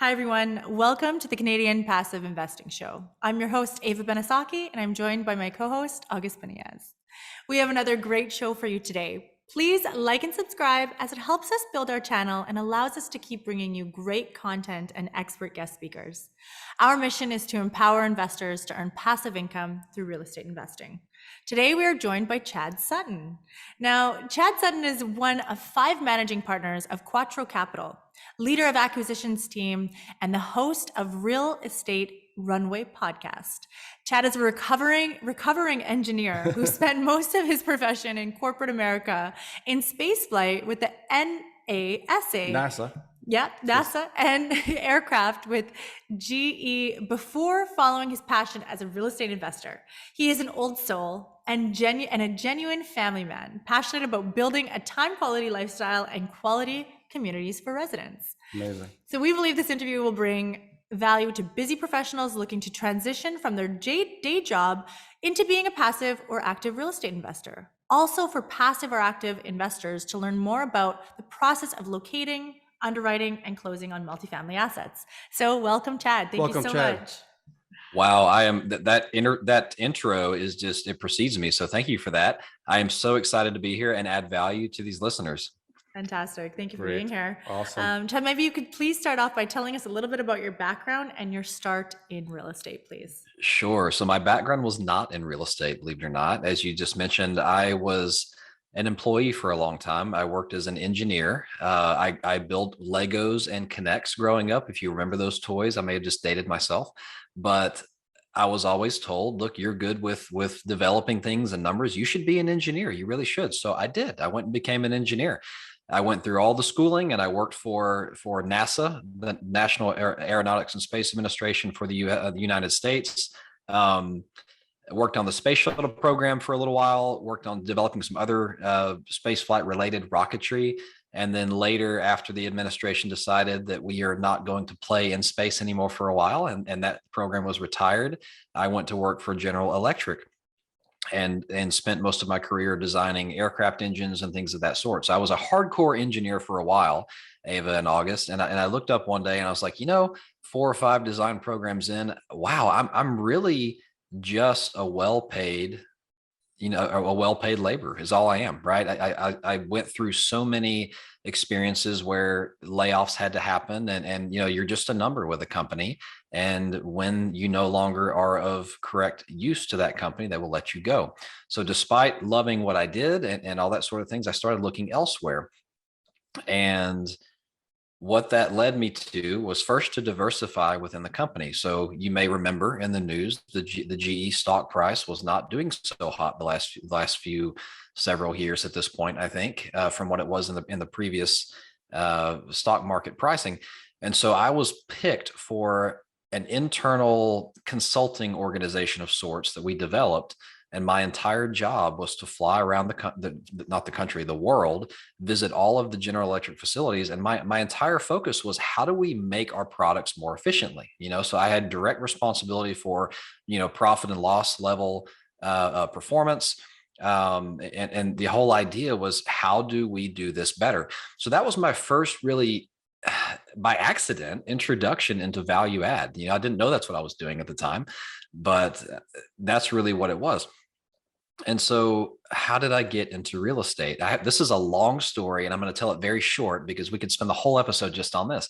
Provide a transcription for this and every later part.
Hi, everyone. Welcome to the Canadian Passive Investing Show. I'm your host, 𝗖𝗣𝗜 Benesocky, and I'm joined by my co-host, 𝗖𝗣𝗶𝘁 Biniaz. We have another great show for you today. Please like and subscribe as it helps us build our channel and allows us to keep bringing you great content and expert guest speakers. Our mission is to empower investors to earn passive income through real estate investing. Today, we are joined by Chad Sutton. Now, Chad Sutton is one of 5 managing partners of 𝗖𝗣𝗜 Capital, leader of acquisitions team, and the host of Real Estate Runway podcast. Chad is a recovering engineer who spent most of his profession in corporate America in spaceflight with the NASA. Yeah, NASA and aircraft with GE before following his passion as a real estate investor. He is an old soul and a genuine family man, passionate about building a time-quality lifestyle and quality communities for residents. Amazing. So we believe this interview will bring value to busy professionals looking to transition from their day job into being a passive or active real estate investor. Also for passive or active investors to learn more about the process of locating, underwriting, and closing on multifamily assets. So welcome, Chad. Thank you so much. Wow, I am that intro is just, it precedes me. So thank you for that. I am so excited to be here and add value to these listeners. Fantastic. Thank you for being here. Awesome. Chad, maybe you could please start off by telling us a little bit about your background and your start in real estate, please. Sure. So my background was not in real estate, believe it or not. As you just mentioned, I was an employee for a long time. I worked as an engineer. I built Legos and Connects growing up. If you remember those toys, I may have just dated myself, but I was always told, look, you're good with developing things and numbers. You should be an engineer. You really should. So I did. I went and became an engineer. I went through all the schooling and I worked for NASA, the National Aeronautics and Space Administration for the United States. I worked on the space shuttle program for a little while, worked on developing some other space flight related rocketry. And then later, after the administration decided that we are not going to play in space anymore for a while, and that program was retired, I went to work for General Electric and spent most of my career designing aircraft engines and things of that sort. So I was a hardcore engineer for a while, 𝗖𝗑 and August. And I looked up one day and I was like, 4 or 5 design programs in, wow, I'm really just a well-paid labor is all I am, right? I went through so many experiences where layoffs had to happen and you're just a number with a company. And when you no longer are of correct use to that company, they will let you go. So despite loving what I did and all that sort of things, I started looking elsewhere. And what that led me to was first to diversify within the company. So you may remember in the news, the GE stock price was not doing so hot the last few several years at this point, I think, from what it was in the previous stock market pricing. And so I was picked for an internal consulting organization of sorts that we developed. And my entire job was to fly around the world, visit all of the General Electric facilities. And my entire focus was, how do we make our products more efficiently? So I had direct responsibility for, profit and loss level performance. And the whole idea was, how do we do this better? So that was my first really, by accident, introduction into value add. I didn't know that's what I was doing at the time, but that's really what it was. And so how did I get into real estate? This is a long story and I'm going to tell it very short because we could spend the whole episode just on this.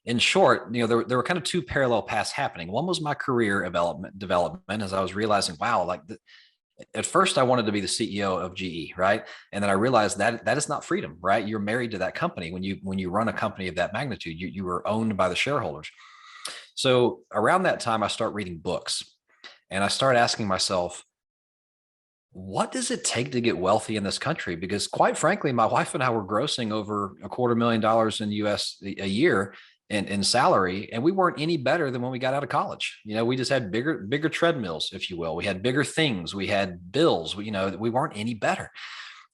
In short, there were kind of 2 parallel paths happening. One was my career development as I was realizing, wow, at first I wanted to be the CEO of GE, right? And then I realized that is not freedom, right? You're married to that company. When you run a company of that magnitude, you were owned by the shareholders. So around that time, I start reading books and I start asking myself, what does it take to get wealthy in this country? Because quite frankly, my wife and I were grossing over $250,000 in US a year in salary, and we weren't any better than when we got out of college. We just had bigger treadmills, if you will. We had bigger things. We had bills. We weren't any better.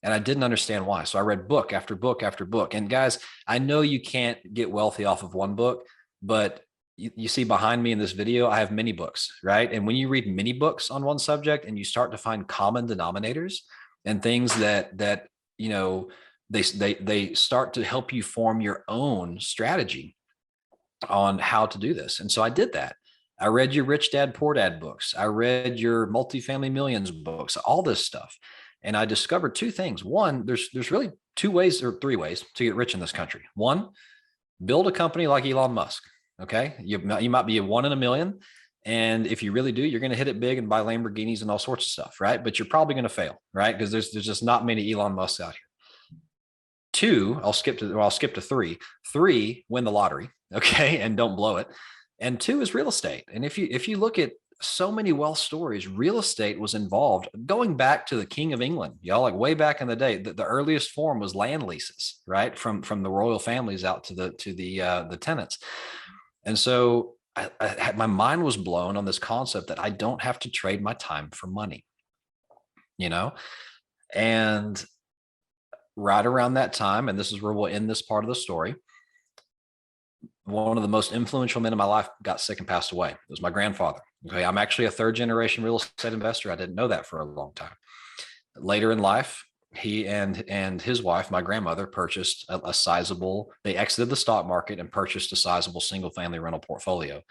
And I didn't understand why. So I read book after book after book. And guys, I know you can't get wealthy off of one book, but you see behind me in this video, I have many books, right? And when you read many books on one subject and you start to find common denominators and things that they start to help you form your own strategy. on how to do this. And so I did that. I read your Rich Dad Poor Dad books. I read your Multifamily Millions books, all this stuff. And I discovered two things. One, there's really two ways or three ways to get rich in this country. One, build a company like Elon Musk. Okay. You might be a 1 in a million. And if you really do, you're going to hit it big and buy Lamborghinis and all sorts of stuff. Right. But you're probably going to fail. Right. Because there's just not many Elon Musks out here. Two, I'll skip to three. Three, win the lottery. Okay. And don't blow it. And two is real estate. And if you look at so many wealth stories, real estate was involved going back to the King of England, y'all, like way back in the day. The earliest form was land leases, right? From the royal families out to the tenants. And so my mind was blown on this concept that I don't have to trade my time for money, and right around that time, and this is where we'll end this part of the story, one of the most influential men in my life got sick and passed away. It was my grandfather. Okay. I'm actually a third generation real estate investor. I didn't know that for a long time. Later in life, he and his wife, my grandmother, purchased a sizable, they exited the stock market and purchased a sizable single family rental portfolio.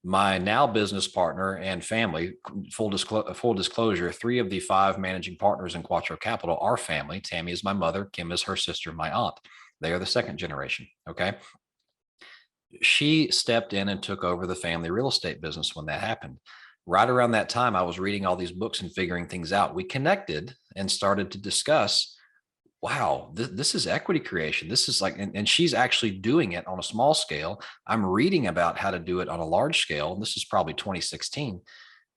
My now business partner and family, full disclosure, 3 of the 5 managing partners in 𝗖𝗇 Capital are family. Tammy is my mother. Kim is her sister, my aunt. They are the second generation. Okay. She stepped in and took over the family real estate business when that happened. Right around that time, I was reading all these books and figuring things out. We connected and started to discuss, wow, this is equity creation. This is like, and she's actually doing it on a small scale. I'm reading about how to do it on a large scale. And this is probably 2016.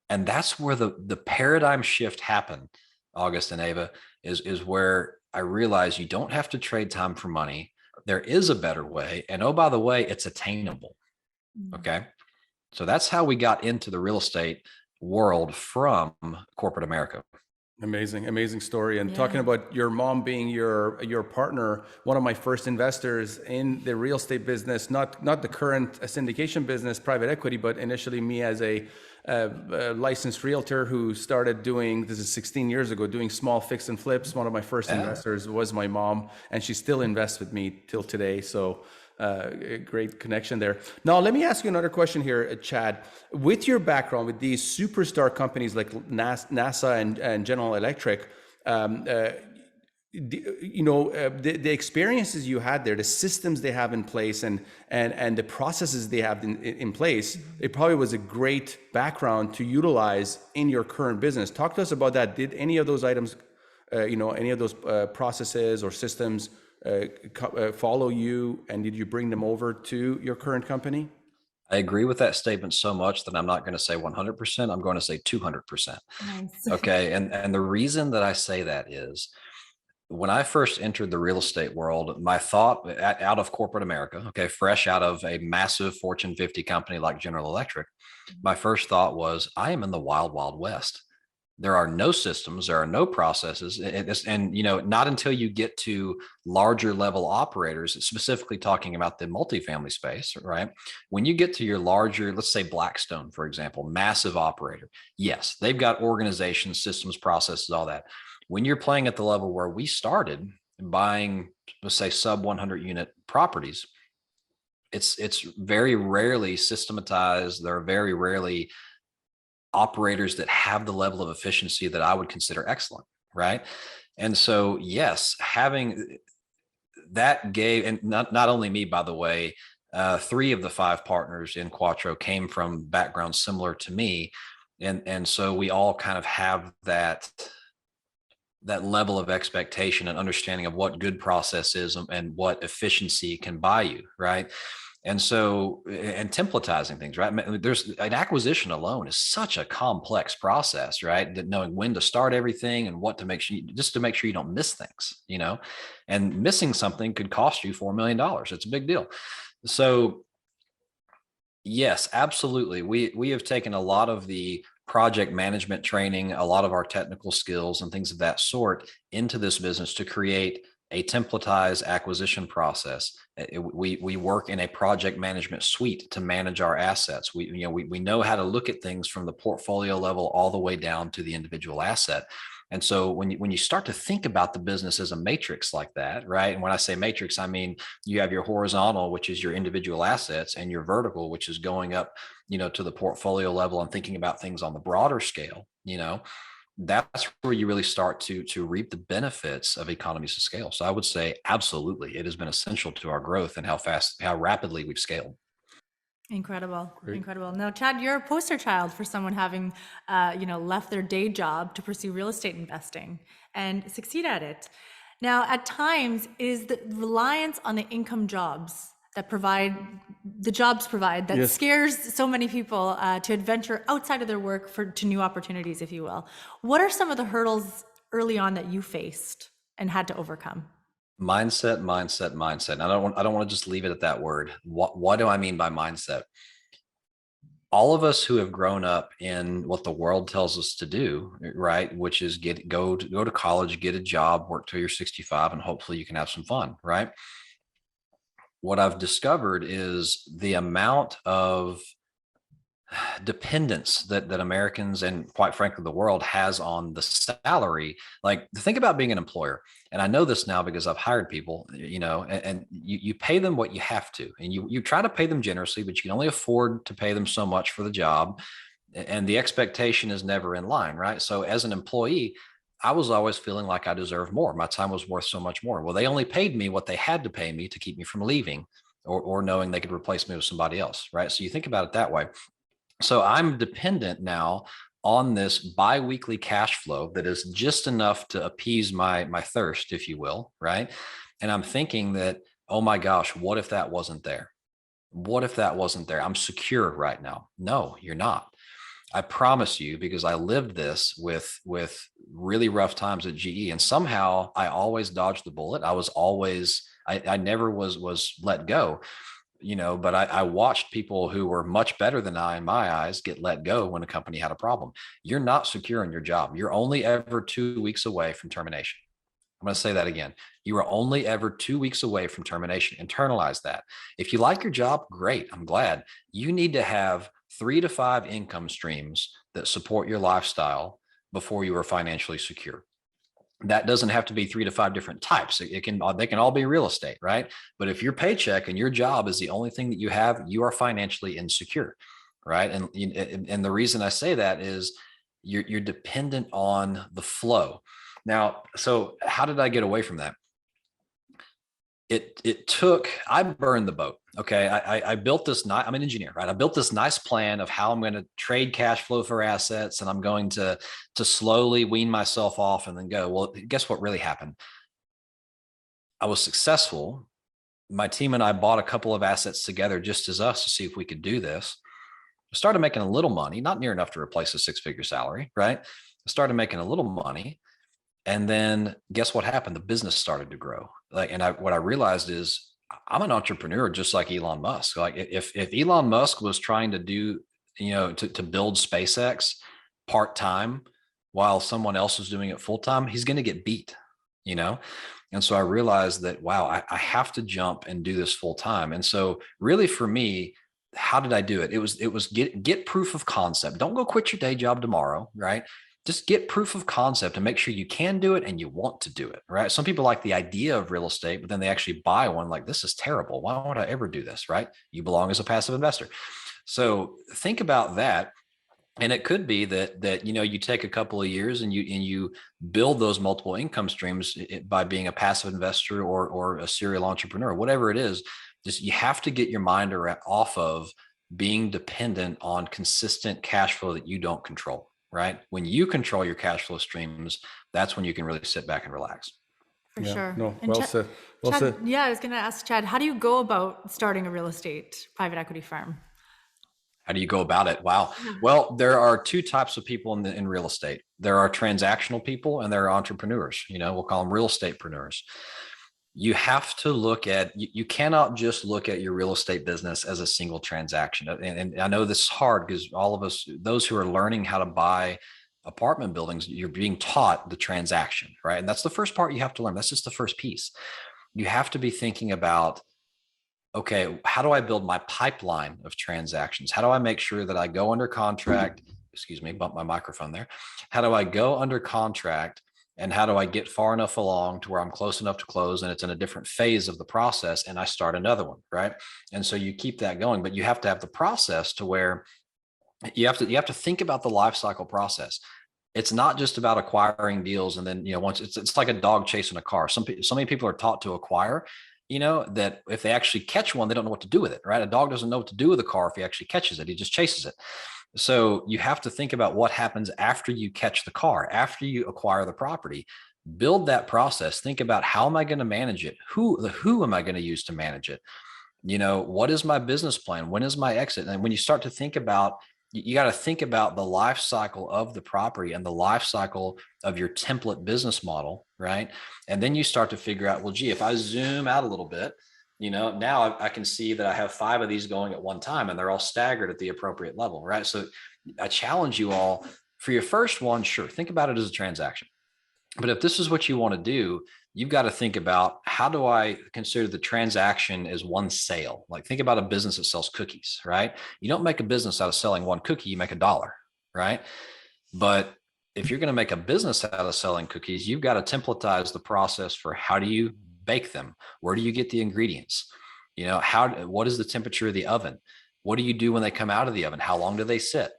And that's where the paradigm shift happened, August and Ava, is where I realized you don't have to trade time for money. There is a better way. And oh, by the way, it's attainable. Okay. So that's how we got into the real estate world from corporate America. Amazing story. And talking about your mom being your partner, one of my first investors in the real estate business, not the current syndication business, private equity, but initially me as a licensed realtor who started doing, this is 16 years ago, doing small fix and flips. One of my first investors was my mom, and she still invests with me till today. So a great connection there. Now, let me ask you another question here, Chad. With your background with these superstar companies like NASA and General Electric, the experiences you had there, the systems they have in place, and the processes they have in place, it probably was a great background to utilize in your current business. Talk to us about that. Did any of those items, any of those processes or systems follow you, and did you bring them over to your current company? I agree with that statement so much that I'm not going to say 100%. I'm going to say 200%. Nice. Okay. And the reason that I say that is when I first entered the real estate world, my thought out of corporate America, okay, fresh out of a massive Fortune 50 company like General Electric, my first thought was, I am in the wild, wild west. There are no systems, there are no processes. And not until you get to larger level operators, specifically talking about the multifamily space, right? When you get to your larger, let's say Blackstone, for example, massive operator. Yes, they've got organizations, systems, processes, all that. When you're playing at the level where we started buying, let's say sub 100 unit properties, it's very rarely systematized. There are very rarely operators that have the level of efficiency that I would consider excellent, right? And so, yes, having that gave, and not only me, by the way, 3 of the 5 partners in 𝗖𝗇 came from backgrounds similar to me, and so we all kind of have that level of expectation and understanding of what good process is and what efficiency can buy you, right? And so, and templatizing things, right? There's an acquisition alone is such a complex process, right? That knowing when to start everything and what to make sure, just to make sure you don't miss things, and missing something could cost you $4 million. It's a big deal. So yes, absolutely. We have taken a lot of the project management training, a lot of our technical skills and things of that sort into this business to create a templatized acquisition process. We work in a project management suite to manage our assets. We know how to look at things from the portfolio level all the way down to the individual asset. And so when you start to think about the business as a matrix like that, right? And when I say matrix, I mean, you have your horizontal, which is your individual assets, and your vertical, which is going up, to the portfolio level and thinking about things on the broader scale, that's where you really start to reap the benefits of economies of scale. So I would say absolutely, it has been essential to our growth and how rapidly we've scaled. Incredible. Great. Incredible. Now, Chad, you're a poster child for someone having, left their day job to pursue real estate investing and succeed at it. Now, at times, is the reliance on the income jobs that provide that Yes. scares so many people to adventure outside of their work to new opportunities, if you will. What are some of the hurdles early on that you faced and had to overcome? Mindset. And I don't want to just leave it at that word. What do I mean by mindset? All of us who have grown up in what the world tells us to do, right? Which is go to college, get a job, work till you're 65, and hopefully you can have some fun, right? What I've discovered is the amount of dependence that Americans and quite frankly the world has on the salary. Like, think about being an employer, and I know this now because I've hired people, and you pay them what you have to, and you try to pay them generously, but you can only afford to pay them so much for the job, and the expectation is never in line, right? So as an employee, I was always feeling like I deserved more. My time was worth so much more. Well, they only paid me what they had to pay me to keep me from leaving or knowing they could replace me with somebody else, right? So you think about it that way. So I'm dependent now on this biweekly cash flow that is just enough to appease my thirst, if you will, right? And I'm thinking that, oh my gosh, what if that wasn't there? What if that wasn't there? I'm secure right now. No, you're not. I promise you, because I lived this with really rough times at GE, and somehow I always dodged the bullet. I never was let go. But I watched people who were much better than I, in my eyes, get let go when a company had a problem. You're not secure in your job. You're only ever 2 weeks away from termination. I'm going to say that again. You are only ever 2 weeks away from termination. Internalize that. If you like your job, great. I'm glad. You need to have 3 to 5 income streams that support your lifestyle before you are financially secure. That doesn't have to be 3 to 5 different types. They can all be real estate, right? But if your paycheck and your job is the only thing that you have, you are financially insecure, right? And the reason I say that is you're dependent on the flow. Now, so how did I get away from that? I burned the boat. Okay. I built this, I'm an engineer, right? I built this nice plan of how I'm going to trade cash flow for assets, and I'm going to slowly wean myself off and then go. Well, guess what really happened? I was successful. My team and I bought a couple of assets together just as us to see if we could do this. I started making a little money, not near enough to replace a 6-figure salary, right? I started making a little money. And then guess what happened? The business started to grow. What I realized is I'm an entrepreneur just like Elon Musk. Like, if Elon Musk was trying to do, to build SpaceX part-time while someone else is doing it full-time, he's going to get beat, And so I realized that, wow, I have to jump and do this full-time. And so really for me, how did I do it? It was get proof of concept. Don't go quit your day job tomorrow, right? Just get proof of concept and make sure you can do it and you want to do it, right? Some people like the idea of real estate, but then they actually buy one like, this is terrible. Why would I ever do this, right? You belong as a passive investor. So think about that. And it could be that you take a couple of years and you build those multiple income streams by being a passive investor or a serial entrepreneur, whatever it is. Just you have to get your mind off of being dependent on consistent cash flow that you don't control. Right? When you control your cash flow streams, that's when you can really sit back and relax. For sure. No, And well said. Well Chad, said. yeah, I was going to ask Chad, how do you go about starting a real estate private equity firm? How do you go about it? Wow. Well, there are 2 types of people in real estate. There are transactional people and there are entrepreneurs. We'll call them real estatepreneurs. You have to look at, you cannot just look at your real estate business as a single transaction. And I know this is hard because all of us, those who are learning how to buy apartment buildings, you're being taught the transaction, right? And that's the first part you have to learn. That's just the first piece. You have to be thinking about, okay, how do I build my pipeline of transactions? How do I make sure that I go under contract, excuse me, bump my microphone there. How do I go under contract, and how do I get far enough along to where I'm close enough to close and it's in a different phase of the process and I start another one, right? And so you keep that going, but you have to have the process to where you have to think about the life cycle process. It's not just about acquiring deals and then, once it's like a dog chasing a car. So many people are taught to acquire, that if they actually catch one, they don't know what to do with it, right? A dog doesn't know what to do with a car if he actually catches it. He just chases it. So you have to think about what happens after you catch the car, after you acquire the property. Build that process. Think about, how am I going to manage it? Who am I going to use to manage it? What is my business plan? When is my exit? And when you start to think about, you got to think about the life cycle of the property and the life cycle of your template business model, right? And then you start to figure out, well, gee, if I zoom out a little bit, now I can see that I have 5 of these going at one time and they're all staggered at the appropriate level, right? So I challenge you all, for your first one, sure, think about it as a transaction. But if this is what you want to do, you've got to think about, how do I consider the transaction as one sale? Like, think about a business that sells cookies, right? You don't make a business out of selling one cookie, you make $1, right? But if you're going to make a business out of selling cookies, you've got to templatize the process for, how do you bake them? Where do you get the ingredients? What is the temperature of the oven? What do you do when they come out of the oven? How long do they sit?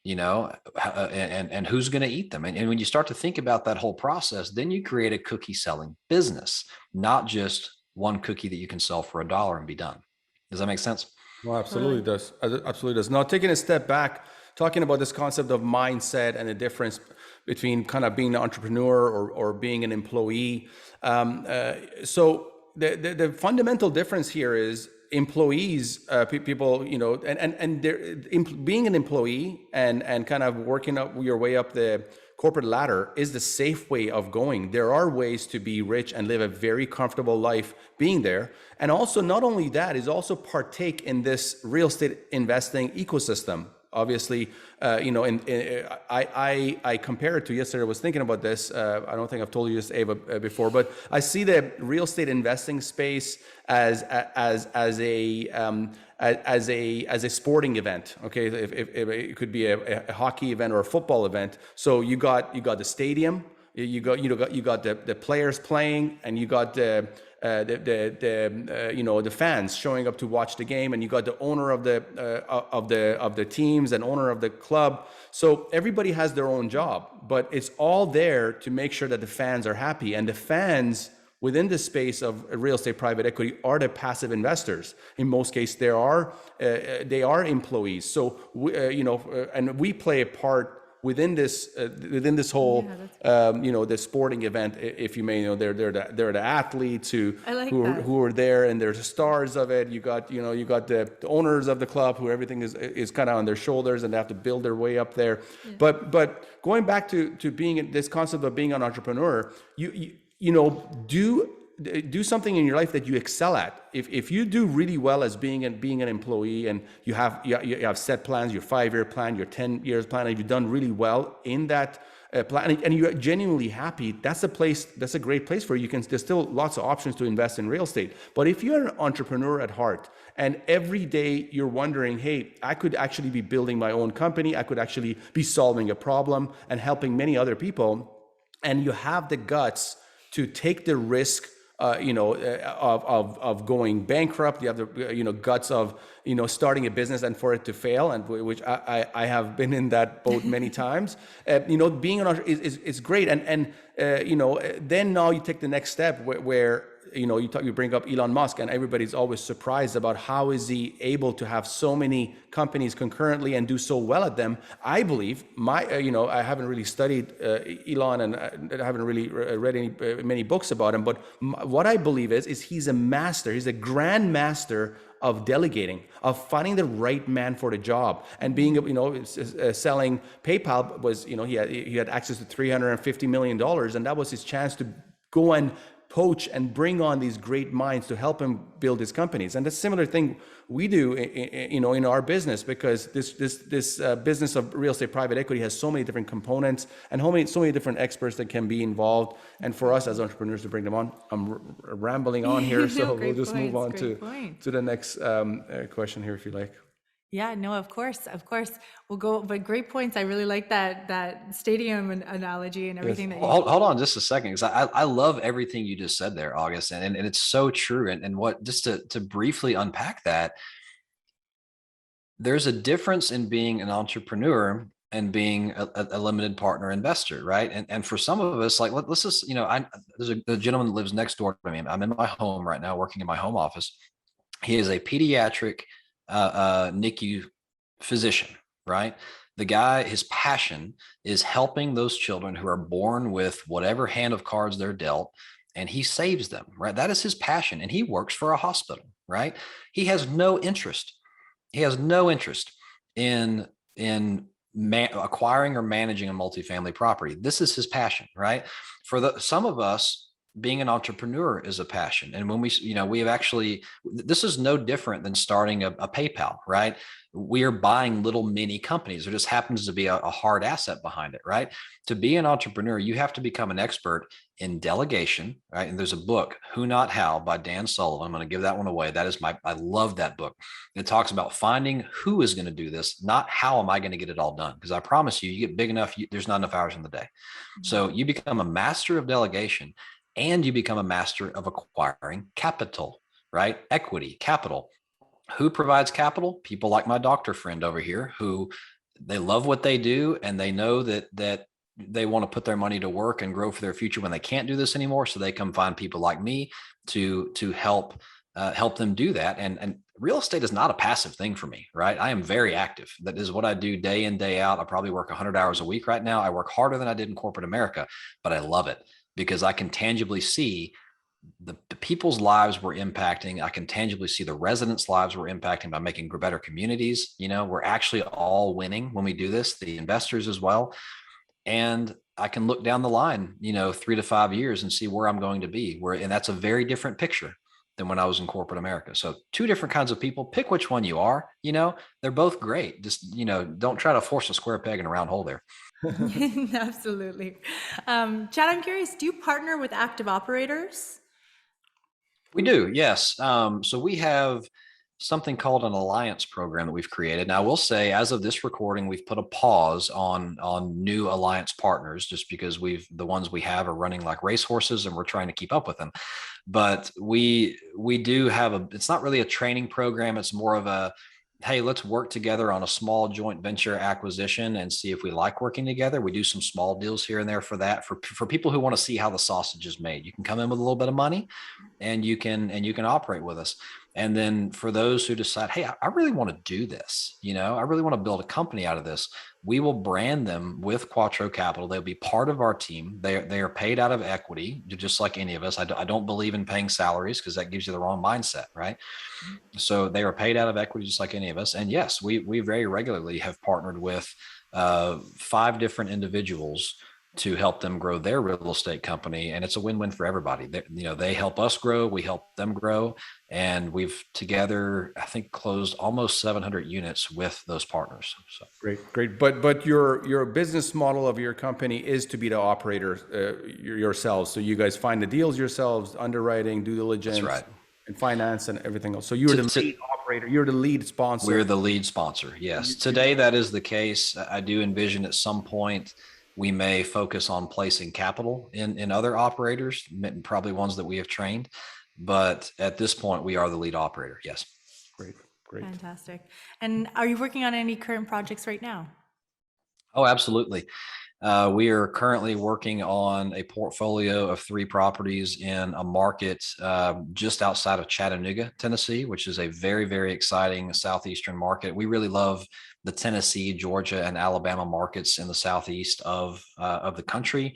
And who's going to eat them? And when you start to think about that whole process, then you create a cookie selling business, not just one cookie that you can sell for $1 and be done. Does that make sense? Well, absolutely does. Absolutely does. Now, taking a step back, talking about this concept of mindset and the difference between kind of being an entrepreneur or being an employee. So the fundamental difference here is, employees, people, and being an employee and kind of working up your way up the corporate ladder is the safe way of going. There are ways to be rich and live a very comfortable life being there. And also, not only that, is also partake in this real estate investing ecosystem. Obviously, I compare it to, yesterday I was thinking about this. I don't think I've told you this, Ava, before, but I see the real estate investing space as a sporting event. Okay, if it could be a hockey event or a football event. So you got the stadium, you got the players playing, and you got the fans showing up to watch the game, and you got the owner of the teams and owner of the club. So everybody has their own job, but it's all there to make sure that the fans are happy. And the fans within the space of real estate private equity are the passive investors. In most cases, they are employees. So and we play a part within this whole the sporting event, if you may. They're the athletes who are there, and they're the stars of it. You got the owners of the club who everything is kind of on their shoulders, and they have to build their way up there. Yeah. But going back to being this concept of being an entrepreneur, do something in your life that you excel at. If you do really well as being an employee, and you have set plans, your 5-year plan, your 10 years plan, and you've done really well in that plan, and you're genuinely happy, that's a great place for you. There's still lots of options to invest in real estate. But if you're an entrepreneur at heart, and every day you're wondering, hey, I could actually be building my own company, I could actually be solving a problem and helping many other people, and you have the guts to take the risk of going bankrupt. You have the guts of starting a business and for it to fail, and which I have been in that boat many times. Being an entrepreneur is great, and then now you take the next step where you bring up Elon Musk, and everybody's always surprised about how is he able to have so many companies concurrently and do so well at them. I believe I haven't really studied Elon, and I haven't really read many books about him, but what I believe is he's a master. He's a grand master of delegating, of finding the right man for the job, and being, selling PayPal was, he had access to $350 million, and that was his chance to go and poach and bring on these great minds to help him build his companies. And the similar thing we do, in our business, because this business of real estate private equity has so many different components and so many different experts that can be involved. And for us as entrepreneurs to bring them on, I'm rambling on here, so we'll just move on to the next question here, if you like. Yeah, no, of course, of course. We'll go, but great points. I really like that stadium analogy and Yes. everything that you. Hold on just a second, because I love everything you just said there, August, and it's so true. And what, just to briefly unpack that, there's a difference in being an entrepreneur and being a limited partner investor, right? And for some of us, like let's just, there's a gentleman that lives next door to me. I'm in my home right now, working in my home office. He is a pediatric NICU physician, right? The guy, his passion is helping those children who are born with whatever hand of cards they're dealt, and he saves them, right? That is his passion. And he works for a hospital, right? He has no interest. He has no interest in acquiring or managing a multifamily property. This is his passion, right? For some of us, being an entrepreneur is a passion. And when we have actually, this is no different than starting a PayPal, right? We are buying little mini companies. There just happens to be a hard asset behind it, right? To be an entrepreneur, you have to become an expert in delegation, right? And there's a book, Who Not How by Dan Sullivan. I'm going to give that one away. I love that book. It talks about finding who is going to do this, not how am I going to get it all done? Because I promise you, you get big enough, there's not enough hours in the day. So you become a master of delegation, and you become a master of acquiring capital, right? Equity, capital. Who provides capital? People like my doctor friend over here, who they love what they do, and they know that they want to put their money to work and grow for their future when they can't do this anymore. So they come find people like me to help them do that. And real estate is not a passive thing for me, right? I am very active. That is what I do day in, day out. I probably work 100 hours a week right now. I work harder than I did in corporate America, but I love it because I can tangibly see the people's lives we're impacting. I can tangibly see the residents' lives we're impacting by making better communities. We're actually all winning when we do this, the investors as well. And I can look down the line, 3 to 5 years and see where I'm going to be. And that's a very different picture than when I was in corporate America. So two different kinds of people. Pick which one you are. They're both great. Just, don't try to force a square peg in a round hole there. Absolutely. Chad, I'm curious, do you partner with active operators? We do, yes. So we have something called an alliance program that we've created. Now, I will say, as of this recording, we've put a pause on new alliance partners, just because the ones we have are running like racehorses, and we're trying to keep up with them. But we do have it's not really a training program. It's more of a, hey, let's work together on a small joint venture acquisition and see if we like working together. We do some small deals here and there for that, for people who want to see how the sausage is made. You can come in with a little bit of money, and you can operate with us. And then for those who decide, hey, I really want to do this, I really want to build a company out of this, we will brand them with 𝗖𝗪 Capital. They'll be part of our team. They are paid out of equity, just like any of us. I don't believe in paying salaries, because that gives you the wrong mindset, right? So they are paid out of equity, just like any of us. And yes, we very regularly have partnered with 5 different individuals to help them grow their real estate company. And it's a win-win for everybody. They help us grow, we help them grow. And we've together, I think, closed almost 700 units with those partners. So. Great. But your business model of your company is to be the operator yourselves. So you guys find the deals yourselves, underwriting, due diligence. That's right. And finance and everything else. So you're the lead operator. You're the lead sponsor. We're the lead sponsor. Yes. Today, that is the case. I do envision at some point we may focus on placing capital in other operators, probably ones that we have trained. But at this point, we are the lead operator. Yes. Great. Fantastic. And are you working on any current projects right now? Oh, absolutely. We are currently working on a portfolio of 3 properties in a market just outside of Chattanooga, Tennessee, which is a very, very exciting southeastern market. We really love the Tennessee, Georgia, and Alabama markets in the southeast of the country.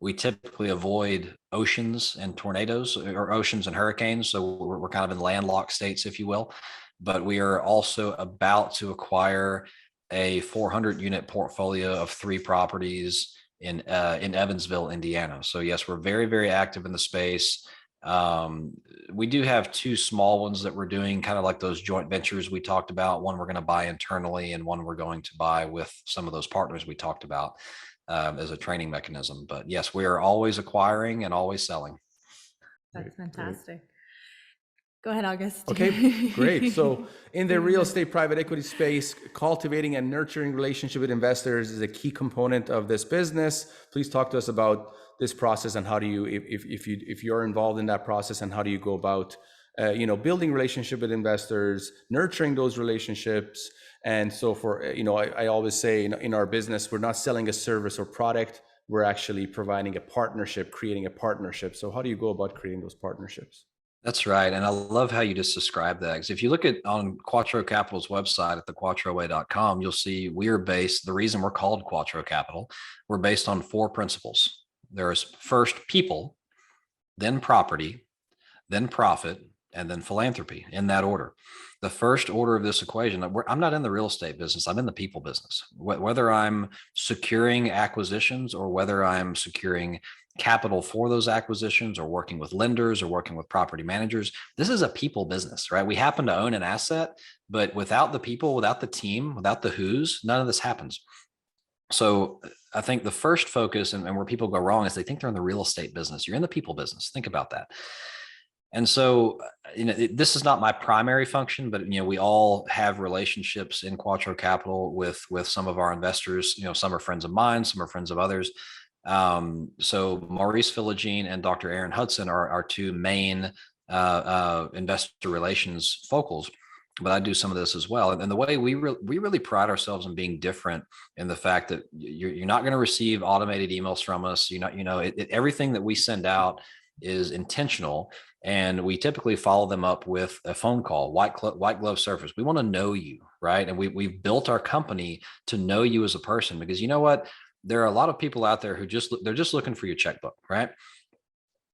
We typically avoid oceans and tornadoes, or oceans and hurricanes. So we're kind of in landlocked states, if you will. But we are also about to acquire a 400 unit portfolio of 3 properties in Evansville, Indiana. So yes, we're very, very active in the space. We do have 2 small ones that we're doing, kind of like those joint ventures we talked about. One we're going to buy internally, and one we're going to buy with some of those partners we talked about as a training mechanism. But yes, we are always acquiring and always selling. That's fantastic. Go ahead, August. Okay, great. So in the real estate private equity space, cultivating and nurturing relationship with investors is a key component of this business. Please talk to us about this process and how do you, if you're involved in that process, and how do you go about, building relationship with investors, nurturing those relationships. And so I always say in our business, we're not selling a service or product. We're actually providing a partnership, creating a partnership. So how do you go about creating those partnerships? That's right. And I love how you just described that. Because if you look at on 𝗖𝗽 Capital's website at 𝗖𝗪𝗶.com, you'll see we're based, the reason we're called 𝗖𝗪 Capital, we're based on 4 principles. There is first people, then property, then profit, and then philanthropy, in that order. The first order of this equation, I'm not in the real estate business, I'm in the people business. Whether I'm securing acquisitions or whether I'm securing capital for those acquisitions or working with lenders or working with property managers, this is a people business, right? We happen to own an asset, but without the people, without the team, without the who's, none of this happens. So I think the first focus and where people go wrong is they think they're in the real estate business. You're in the people business. Think about that. And so, this is not my primary function, but, we all have relationships in 𝗖𝗪 Capital with some of our investors. Some are friends of mine, some are friends of others. So Maurice Philogene and Dr. Aaron Hudson are our 2 main investor relations focals, but I do some of this as well. And the way we really pride ourselves in being different in the fact that you're not going to receive automated emails from us. Everything that we send out is intentional. And we typically follow them up with a phone call, white glove service. We want to know you, right? And we've built our company to know you as a person, because you know what? There are a lot of people out there who they're just looking for your checkbook, right?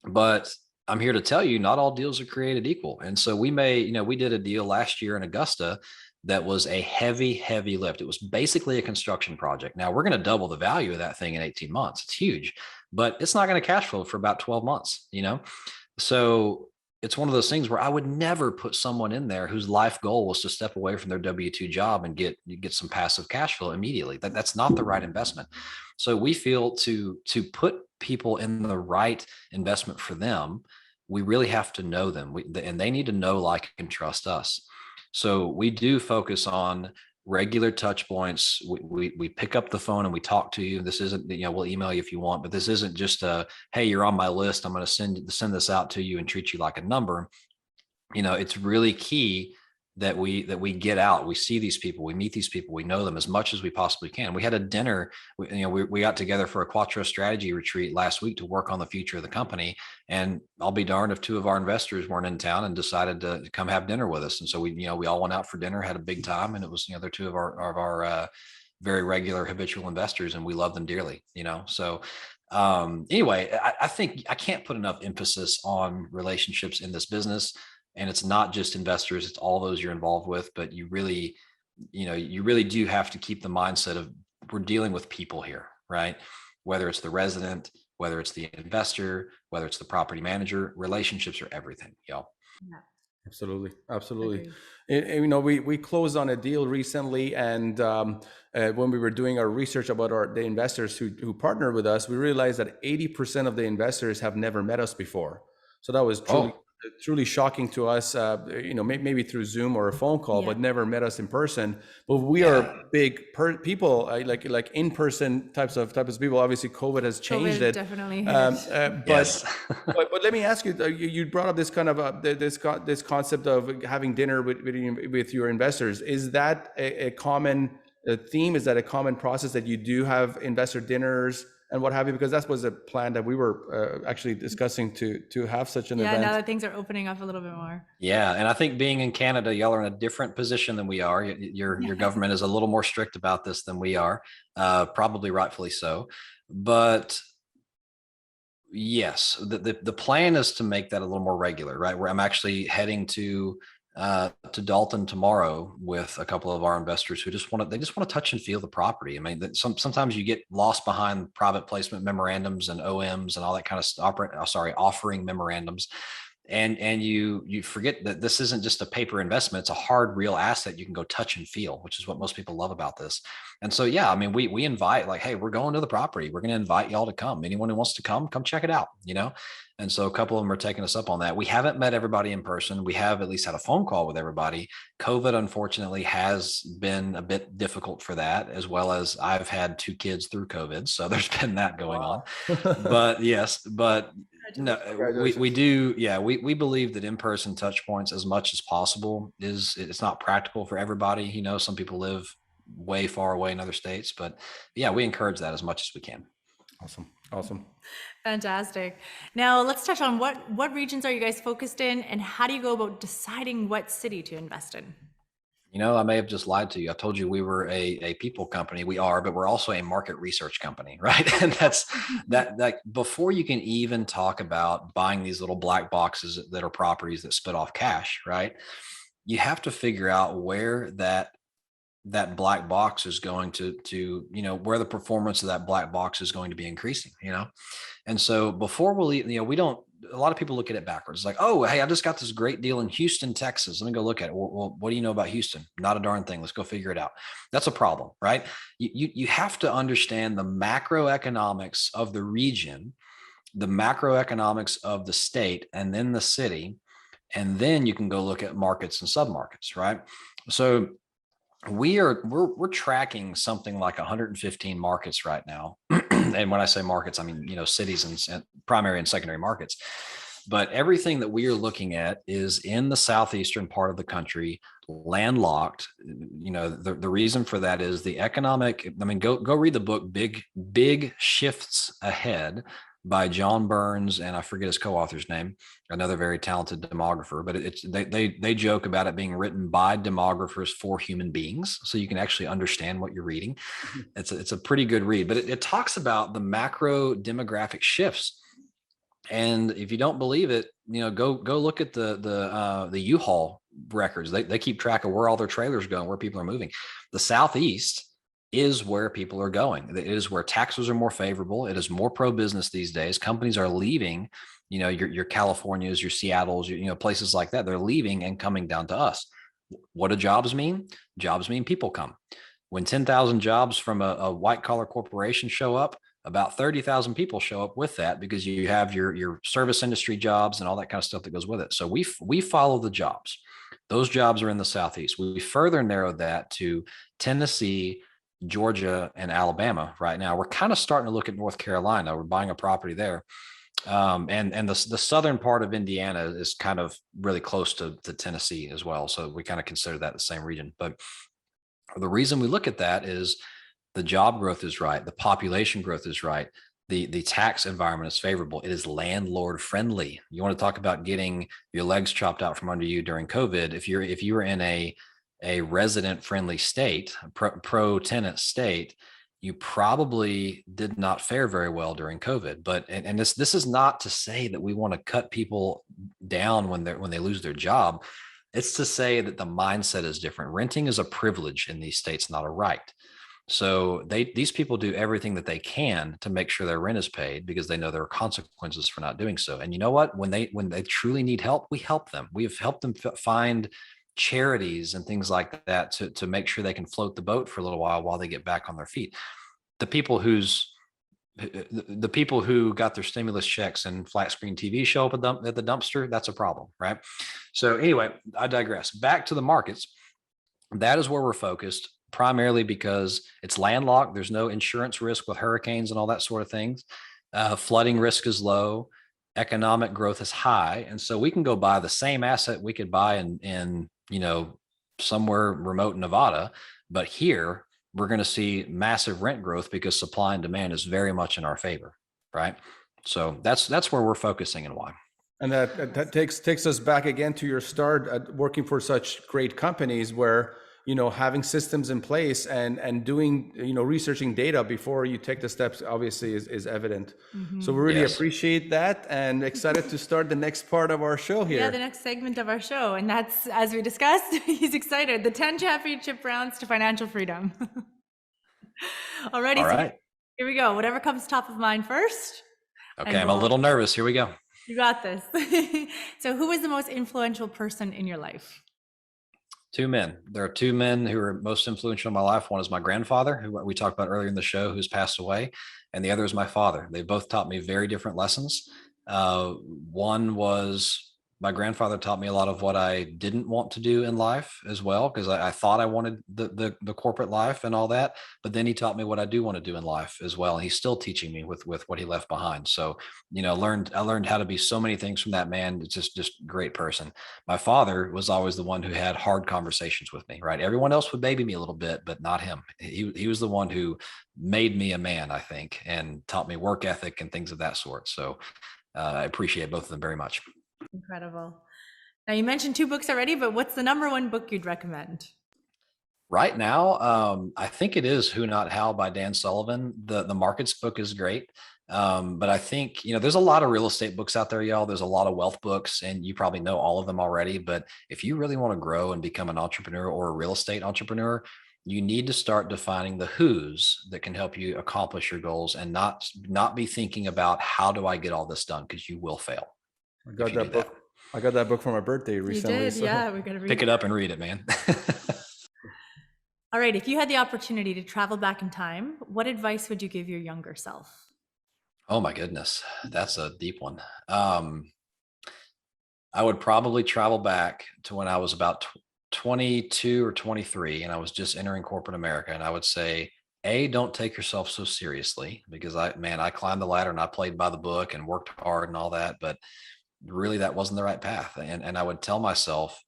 But I'm here to tell you, not all deals are created equal. And so we did a deal last year in Augusta that was a heavy lift. It was basically a construction project. Now we're going to double the value of that thing in 18 months. It's huge, but it's not going to cash flow for about 12 months, So it's one of those things where I would never put someone in there whose life goal was to step away from their W-2 job and get some passive cash flow immediately. That's not the right investment. So we feel to put people in the right investment for them, we really have to know them, and they need to know, like, and trust us. So we do focus on regular touch points. We pick up the phone and we talk to you. This isn't, we'll email you if you want, but this isn't just hey, you're on my list, I'm going to send this out to you and treat you like a number. It's really key that we get out, we see these people, we meet these people, we know them as much as we possibly can. We had a dinner, we got together for a 𝗖𝗪 strategy retreat last week to work on the future of the company. And I'll be darned if 2 of our investors weren't in town and decided to come have dinner with us. And so we all went out for dinner, had a big time, and it was, they're 2 of our very regular habitual investors, and we love them dearly, So anyway, I think I can't put enough emphasis on relationships in this business. And it's not just investors, it's all those you're involved with, but you really do have to keep the mindset of, we're dealing with people here, right? Whether it's the resident, whether it's the investor, whether it's the property manager, relationships are everything, y'all. Yeah. Absolutely. And, we closed on a deal recently, and when we were doing our research about the investors who partner with us, we realized that 80% of the investors have never met us before. So that was truly shocking to us, maybe through Zoom or a phone call, but never met us in person. But we are big people, like in-person types of people. Obviously, COVID has changed it. Definitely. But let me ask you, you brought up this kind of this concept of having dinner with your investors. Is that a common theme? Is that a common process that you do have investor dinners and what have you? Because that was a plan that we were actually discussing to have such an event. Yeah, now that things are opening up a little bit more. Yeah, and I think being in Canada, y'all are in a different position than we are. Your government is a little more strict about this than we are, probably rightfully so. But yes, the plan is to make that a little more regular, right? Where I'm actually heading to Dalton tomorrow with a couple of our investors who just want to touch and feel the property. I mean, sometimes you get lost behind private placement memorandums and OMs and all that kind of stuff. Offering memorandums. And you forget that this isn't just a paper investment. It's a hard, real asset you can go touch and feel, which is what most people love about this. And so, yeah, I mean, we invite, like, hey, we're going to the property. We're going to invite y'all to come. Anyone who wants to come check it out, you know? And so a couple of them are taking us up on that. We haven't met everybody in person. We have at least had a phone call with everybody. COVID, unfortunately, has been a bit difficult for that, as well as I've had 2 kids through COVID. So there's been that going on. But yes, but no, we do. Yeah, we believe that in-person touch points, as much as possible, it's not practical for everybody. You know, some people live way far away in other states, but yeah, we encourage that as much as we can. Awesome. Fantastic. Now let's touch on what regions are you guys focused in, and how do you go about deciding what city to invest in? You know, I may have just lied to you. I told you we were a people company. We are, but we're also a market research company, right? And that's that before you can even talk about buying these little black boxes that are properties that spit off cash, right? You have to figure out where that black box is going to, you know, where the performance of that black box is going to be increasing, you know? And so before we'll, you know, we don't, a lot of people look at it backwards. It's like, oh, hey, I just got this great deal in Houston, Texas. Let me go look at it. Well, what do you know about Houston? Not a darn thing. Let's go figure it out. That's a problem, right? You have to understand the macroeconomics of the region, the macroeconomics of the state, and then the city. And then you can go look at markets and submarkets, right? So we're tracking something like 115 markets right now. And when I say markets, I mean, you know, cities and primary and secondary markets. But everything that we are looking at is in the southeastern part of the country, landlocked. You know, the reason for that is the economic. I mean, go read the book Big Shifts Ahead by John Burns, and I forget his co-author's name, another very talented demographer, but they joke about it being written by demographers for human beings, so you can actually understand what you're reading. It's a pretty good read, but it talks about the macro demographic shifts. And if you don't believe it, you know, go look at the U-Haul records. They keep track of where all their trailers go and where people are moving. The Southeast is where people are going. It is where taxes are more favorable. It is more pro-business these days. Companies are leaving, you know, your Californias, your Seattles, you know, places like that. They're leaving and coming down to us. What do jobs mean? Jobs mean people come. When 10,000 jobs from a white collar corporation show up, about 30,000 people show up with that, because you have your service industry jobs and all that kind of stuff that goes with it. So we follow the jobs. Those jobs are in the Southeast. We further narrowed that to Tennessee, Georgia, and Alabama right now. We're kind of starting to look at North Carolina. We're buying a property there. And the southern part of Indiana is kind of really close to Tennessee as well. So we kind of consider that the same region. But the reason we look at that is the job growth is right. The population growth is right. The tax environment is favorable. It is landlord friendly. You want to talk about getting your legs chopped out from under you during COVID. If you were in a resident friendly state, pro tenant state, you probably did not fare very well during COVID. But and this is not to say that we want to cut people down when they lose their job. It's to say that the mindset is different. Renting is a privilege in these states, not a right. So these people do everything that they can to make sure their rent is paid, because they know there are consequences for not doing so. And you know what? When they truly need help, we help them. We have helped them find charities and things like that to make sure they can float the boat for a little while they get back on their feet. The people who got their stimulus checks and flat screen TV show up at the dumpster, that's a problem, right? So anyway, I digress. Back to the markets. That is where we're focused, primarily because it's landlocked. There's no insurance risk with hurricanes and all that sort of things. Flooding risk is low. Economic growth is high. And so we can go buy the same asset we could buy in you know, somewhere remote Nevada, but here we're going to see massive rent growth because supply and demand is very much in our favor, right? So that's where we're focusing and why. And that takes us back again to your start at working for such great companies, where, you know, having systems in place and doing, you know, researching data before you take the steps obviously is evident. Mm-hmm. So we really appreciate that, and excited to start the next part of our show here. Yeah, the next segment of our show. And that's, as we discussed, he's excited, the 10 championship rounds to financial freedom. Alrighty, All right. So here we go. Whatever comes top of mind first. Okay, I'm a little nervous. Here we go. You got this. So who was the most influential person in your life? Two men. There are two men who are most influential in my life. One is my grandfather, who we talked about earlier in the show, who's passed away, and the other is my father. They both taught me very different lessons. One was my grandfather taught me a lot of what I didn't want to do in life as well, because I thought I wanted the corporate life and all that, but then he taught me what I do want to do in life as well, and he's still teaching me with what he left behind. So, I learned how to be so many things from that man. It's just great person. My father was always the one who had hard conversations with me, right? Everyone else would baby me a little bit, but not him. He was the one who made me a man, I think, and taught me work ethic and things of that sort. So I appreciate both of them very much. Incredible. Now, you mentioned two books already, but what's the number one book you'd recommend? Right now, I think it is Who Not How by Dan Sullivan. The Markets book is great. But I think, there's a lot of real estate books out there, y'all. There's a lot of wealth books, and you probably know all of them already. But if you really want to grow and become an entrepreneur or a real estate entrepreneur, you need to start defining the who's that can help you accomplish your goals, and not be thinking about how do I get all this done, because you will fail. I got that book. I got that book for my birthday recently. You did, so. Yeah. We're gonna read pick it up and read it, man. All right. If you had the opportunity to travel back in time, what advice would you give your younger self? Oh my goodness, that's a deep one. I would probably travel back to when I was about 22 or 23, and I was just entering corporate America. And I would say, don't take yourself so seriously, because I climbed the ladder and I played by the book and worked hard and all that, but really that wasn't the right path. And I would tell myself,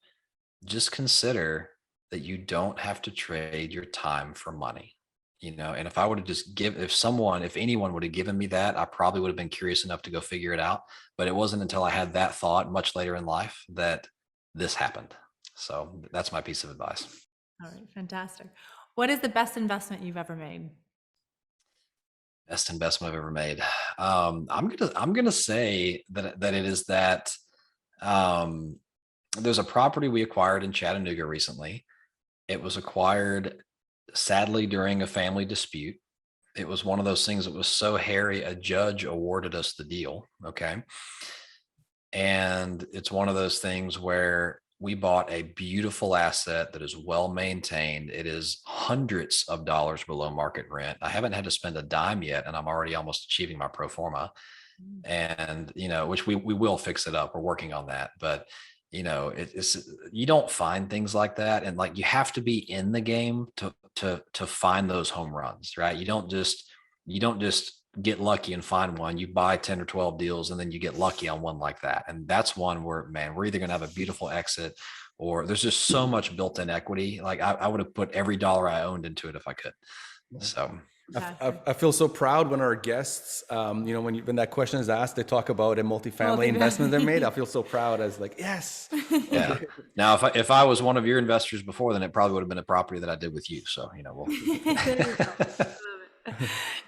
just consider that you don't have to trade your time for money. And if I would have just if anyone would have given me that, I probably would have been curious enough to go figure it out. But it wasn't until I had that thought much later in life that this happened. So that's my piece of advice. All right, fantastic. What is the best investment you've ever made? Best investment I've ever made. I'm gonna say that it is that there's a property we acquired in Chattanooga recently. It was acquired, sadly, during a family dispute. It was one of those things that was so hairy, a judge awarded us the deal. Okay. And it's one of those things where we bought a beautiful asset that is well maintained. It is hundreds of dollars below market rent. I haven't had to spend a dime yet, and I'm already almost achieving my pro forma. And, which we will fix it up. We're working on that. But it's you don't find things like that, and like you have to be in the game to find those home runs, right? You don't just get lucky and find one. You buy 10 or 12 deals, and then you get lucky on one like that. And that's one where, man, we're either going to have a beautiful exit, or there's just so much built-in equity. Like I would have put every dollar I owned into it if I could. So I feel so proud when our guests, when that question is asked, they talk about a multifamily investment they made. I feel so proud, as like, yes. Yeah. Now, if I was one of your investors before, then it probably would have been a property that I did with you. So,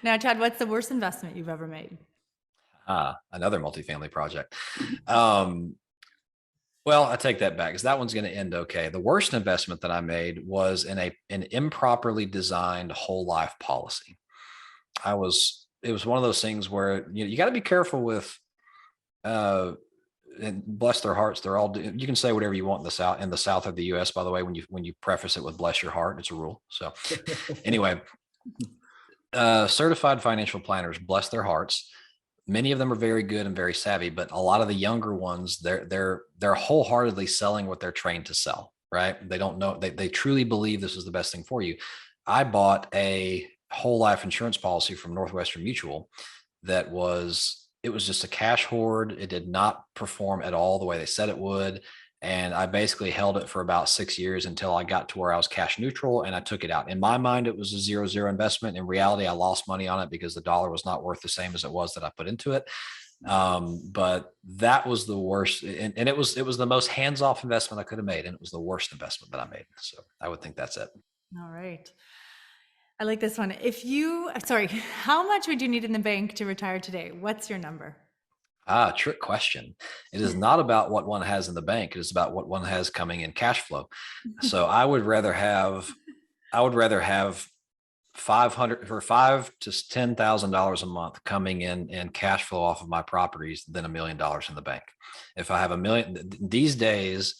Now, Chad, what's the worst investment you've ever made? Another multifamily project. Well, I take that back, because that one's going to end okay. The worst investment that I made was in an improperly designed whole life policy. It was one of those things where you got to be careful with, and bless their hearts, you can say whatever you want in the South of the US, by the way, when you preface it with bless your heart, it's a rule. So anyway, certified financial planners, bless their hearts. Many of them are very good and very savvy, but a lot of the younger ones, they're wholeheartedly selling what they're trained to sell, right? They don't know, they truly believe this is the best thing for you. I bought a whole life insurance policy from Northwestern Mutual it was just a cash hoard. It did not perform at all the way they said it would. And I basically held it for about 6 years until I got to where I was cash neutral, and I took it out. In my mind, it was a 0-0 investment. In reality, I lost money on it because the dollar was not worth the same as it was that I put into it. But that was the worst. And it was the most hands-off investment I could have made. And it was the worst investment that I made. So I would think that's it. All right. I like this one. How much would you need in the bank to retire today? What's your number? Trick question. It is not about what one has in the bank. It is about what one has coming in cash flow. So I would rather have $5 to $10,000 a month coming in cash flow off of my properties than $1 million in the bank. If I have $1 million these days,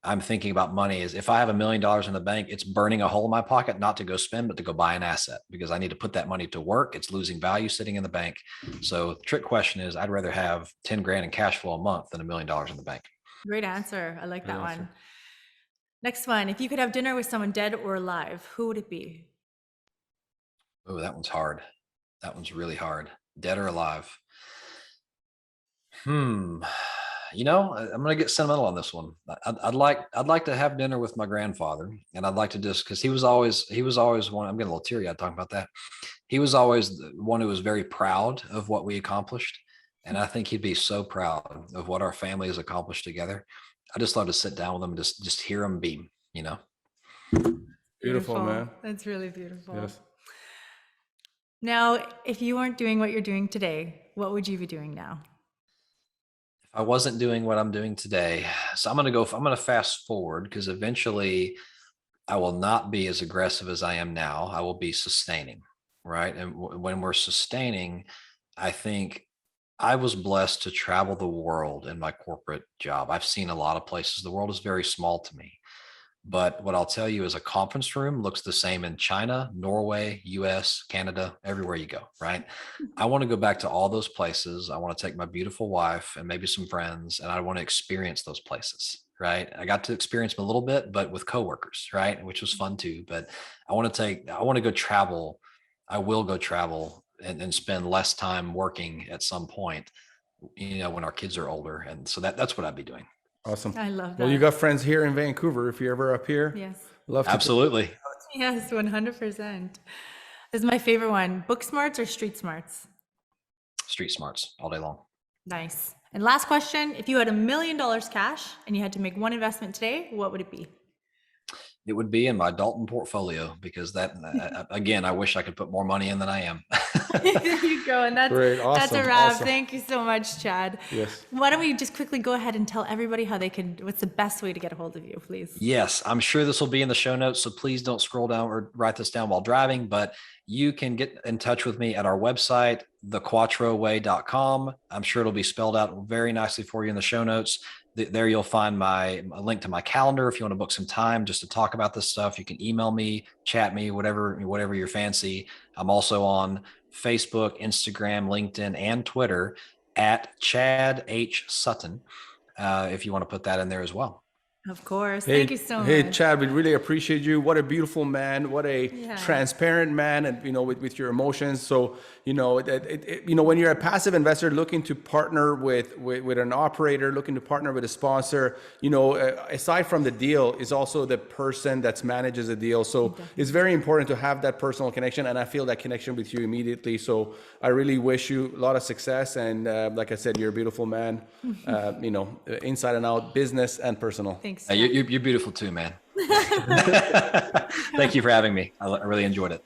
I'm thinking about money is if I have $1 million in the bank, it's burning a hole in my pocket, not to go spend, but to go buy an asset because I need to put that money to work. It's losing value sitting in the bank. So trick question is I'd rather have 10 grand in cash flow a month than $1 million in the bank. Great answer. I like that Great answer. one. Next one. If you could have dinner with someone dead or alive, who would it be? Oh, that one's hard. That one's really hard. Dead or alive? You know, I'm going to get sentimental on this one. I'd like to have dinner with my grandfather, and I'd like to just, because he was always one. I'm getting a little teary eyed talking about that. He was always the one who was very proud of what we accomplished, and I think he'd be so proud of what our family has accomplished together. I just love to sit down with him and just hear him beam. You know. Beautiful, man. That's really beautiful. Yes. Now, if you weren't doing what you're doing today, what would you be doing now? I wasn't doing what I'm doing today. So I'm going to fast forward because eventually I will not be as aggressive as I am now. I will be sustaining, right? And when we're sustaining, I think I was blessed to travel the world in my corporate job. I've seen a lot of places. The world is very small to me. But what I'll tell you is a conference room looks the same in China, Norway, US, Canada, everywhere you go, right? I want to go back to all those places. I want to take my beautiful wife and maybe some friends, and I want to experience those places, right? I got to experience them a little bit, but with coworkers, right? Which was fun too. But I want to go travel. I will go travel and spend less time working at some point, you know, when our kids are older. And so that's what I'd be doing. Awesome. I love that. Well, you got friends here in Vancouver. If you're ever up here, Yes. love to. Absolutely. Yes, 100%. This is my favorite one. Book smarts or street smarts? Street smarts all day long. Nice. And last question. If you had $1 million cash and you had to make one investment today, what would it be? It would be in my Dalton portfolio because that, again, I wish I could put more money in than I am. There you go. And that's, Great. that's a Awesome. wrap. Awesome. Thank you so much, Chad. Yes. Why don't we just quickly go ahead and tell everybody how they can, what's the best way to get a hold of you, please? Yes, I'm sure this will be in the show notes, so please don't scroll down or write this down while driving, but you can get in touch with me at our website, 𝗖𝗣𝗜 I'm sure it'll be spelled out very nicely for you in the show notes. There you'll find a link to my calendar if you want to book some time just to talk about this stuff. You can email me, chat me, whatever your fancy. I'm also on Facebook, Instagram, LinkedIn, and Twitter at Chad H. Sutton. If you want to put that in there as well. Of course. Hey, Thank you so much. Hey, Chad, we really appreciate you. What a beautiful man. What a transparent man, and you know, with your emotions. So, you know, when you're a passive investor looking to partner with an operator, looking to partner with a sponsor, you know, aside from the deal is also the person that manages the deal. So it's very important to have that personal connection, and I feel that connection with you immediately. So I really wish you a lot of success. And like I said, you're a beautiful man, you know, inside and out, business and personal. Thanks. You're beautiful too, man. Thank you for having me. I really enjoyed it.